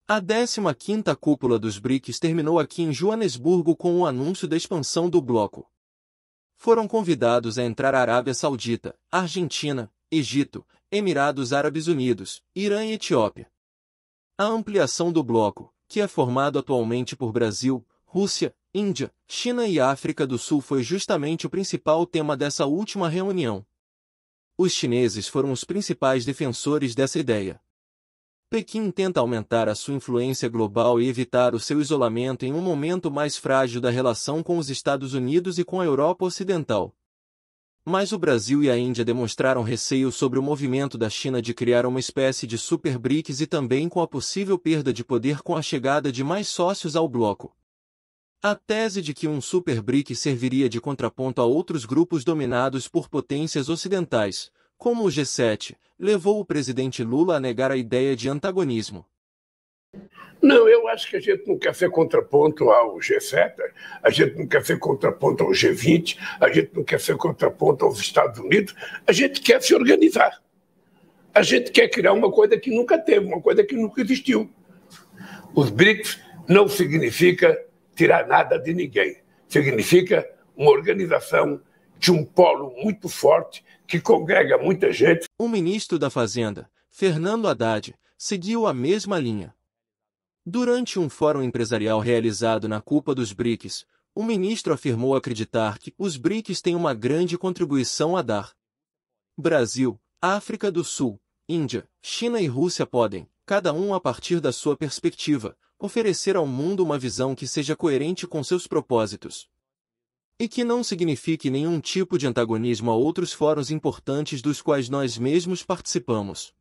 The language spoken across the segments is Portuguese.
A 15ª Cúpula dos BRICS terminou aqui em Joanesburgo com o anúncio da expansão do bloco. Foram convidados a entrar a Arábia Saudita, Argentina, Egito, Emirados Árabes Unidos, Irã e Etiópia. A ampliação do bloco, que é formado atualmente por Brasil, Rússia, Índia, China e África do Sul, foi justamente o principal tema dessa última reunião. Os chineses foram os principais defensores dessa ideia. Pequim tenta aumentar a sua influência global e evitar o seu isolamento em um momento mais frágil da relação com os Estados Unidos e com a Europa Ocidental. Mas o Brasil e a Índia demonstraram receio sobre o movimento da China de criar uma espécie de super BRICS e também com a possível perda de poder com a chegada de mais sócios ao bloco. A tese de que um super BRIC serviria de contraponto a outros grupos dominados por potências ocidentais, como o G7, levou o presidente Lula a negar a ideia de antagonismo. Não, eu acho que a gente não quer ser contraponto ao G7, a gente não quer ser contraponto ao G20, a gente não quer ser contraponto aos Estados Unidos, a gente quer se organizar. A gente quer criar uma coisa que nunca teve, uma coisa que nunca existiu. Os BRICS não significa tirar nada de ninguém, significa uma organização de um polo muito forte que congrega muita gente. O ministro da Fazenda, Fernando Haddad, seguiu a mesma linha. Durante um fórum empresarial realizado na cúpula dos BRICS, o ministro afirmou acreditar que os BRICS têm uma grande contribuição a dar. Brasil, África do Sul, Índia, China e Rússia podem, cada um a partir da sua perspectiva, oferecer ao mundo uma visão que seja coerente com seus propósitos. E que não signifique nenhum tipo de antagonismo a outros fóruns importantes dos quais nós mesmos participamos.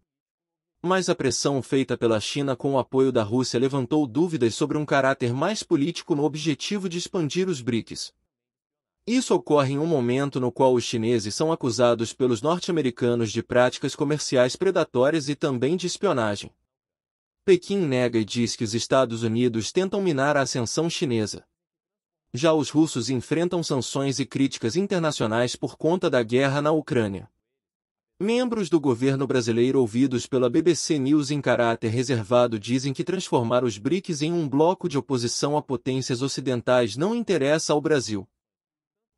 Mas a pressão feita pela China com o apoio da Rússia levantou dúvidas sobre um caráter mais político no objetivo de expandir os BRICS. Isso ocorre em um momento no qual os chineses são acusados pelos norte-americanos de práticas comerciais predatórias e também de espionagem. Pequim nega e diz que os Estados Unidos tentam minar a ascensão chinesa. Já os russos enfrentam sanções e críticas internacionais por conta da guerra na Ucrânia. Membros do governo brasileiro ouvidos pela BBC News em caráter reservado dizem que transformar os BRICS em um bloco de oposição a potências ocidentais não interessa ao Brasil.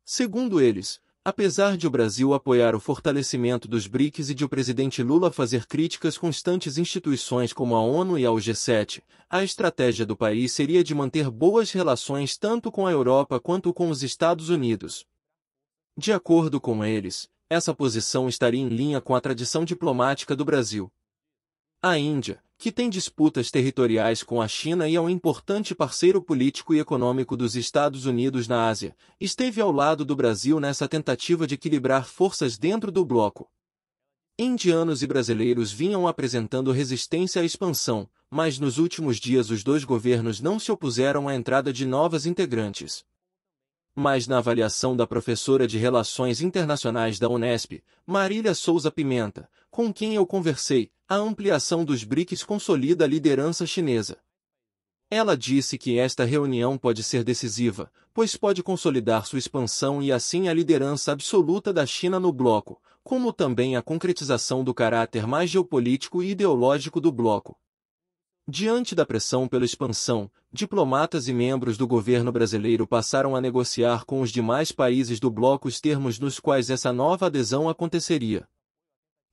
Segundo eles, apesar de o Brasil apoiar o fortalecimento dos BRICS e de o presidente Lula fazer críticas constantes a instituições como a ONU e ao G7, a estratégia do país seria de manter boas relações tanto com a Europa quanto com os Estados Unidos. De acordo com eles, essa posição estaria em linha com a tradição diplomática do Brasil. A Índia, que tem disputas territoriais com a China e é um importante parceiro político e econômico dos Estados Unidos na Ásia, esteve ao lado do Brasil nessa tentativa de equilibrar forças dentro do bloco. Indianos e brasileiros vinham apresentando resistência à expansão, mas nos últimos dias os dois governos não se opuseram à entrada de novas integrantes. Mas na avaliação da professora de Relações Internacionais da Unesp, Marília Souza Pimenta, com quem eu conversei, a ampliação dos BRICS consolida a liderança chinesa. Ela disse que esta reunião pode ser decisiva, pois pode consolidar sua expansão e assim a liderança absoluta da China no bloco, como também a concretização do caráter mais geopolítico e ideológico do bloco. Diante da pressão pela expansão, diplomatas e membros do governo brasileiro passaram a negociar com os demais países do bloco os termos nos quais essa nova adesão aconteceria.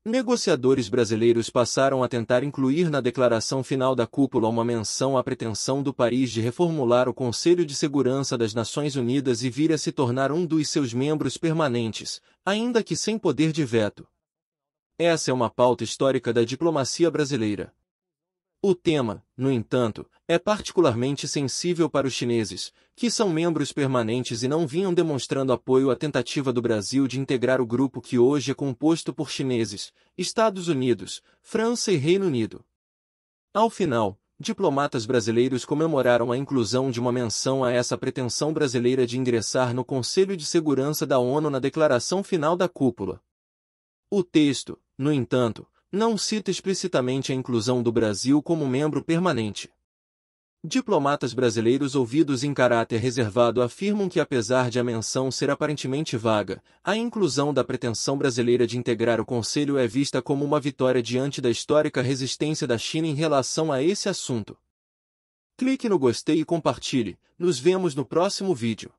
Negociadores brasileiros passaram a tentar incluir na declaração final da cúpula uma menção à pretensão do país de reformular o Conselho de Segurança das Nações Unidas e vir a se tornar um dos seus membros permanentes, ainda que sem poder de veto. Essa é uma pauta histórica da diplomacia brasileira. O tema, no entanto, é particularmente sensível para os chineses, que são membros permanentes e não vinham demonstrando apoio à tentativa do Brasil de integrar o grupo que hoje é composto por chineses, Estados Unidos, França e Reino Unido. Ao final, diplomatas brasileiros comemoraram a inclusão de uma menção a essa pretensão brasileira de ingressar no Conselho de Segurança da ONU na declaração final da cúpula. O texto, no entanto, não cita explicitamente a inclusão do Brasil como membro permanente. Diplomatas brasileiros ouvidos em caráter reservado afirmam que apesar de a menção ser aparentemente vaga, a inclusão da pretensão brasileira de integrar o Conselho é vista como uma vitória diante da histórica resistência da China em relação a esse assunto. Clique no gostei e compartilhe. Nos vemos no próximo vídeo.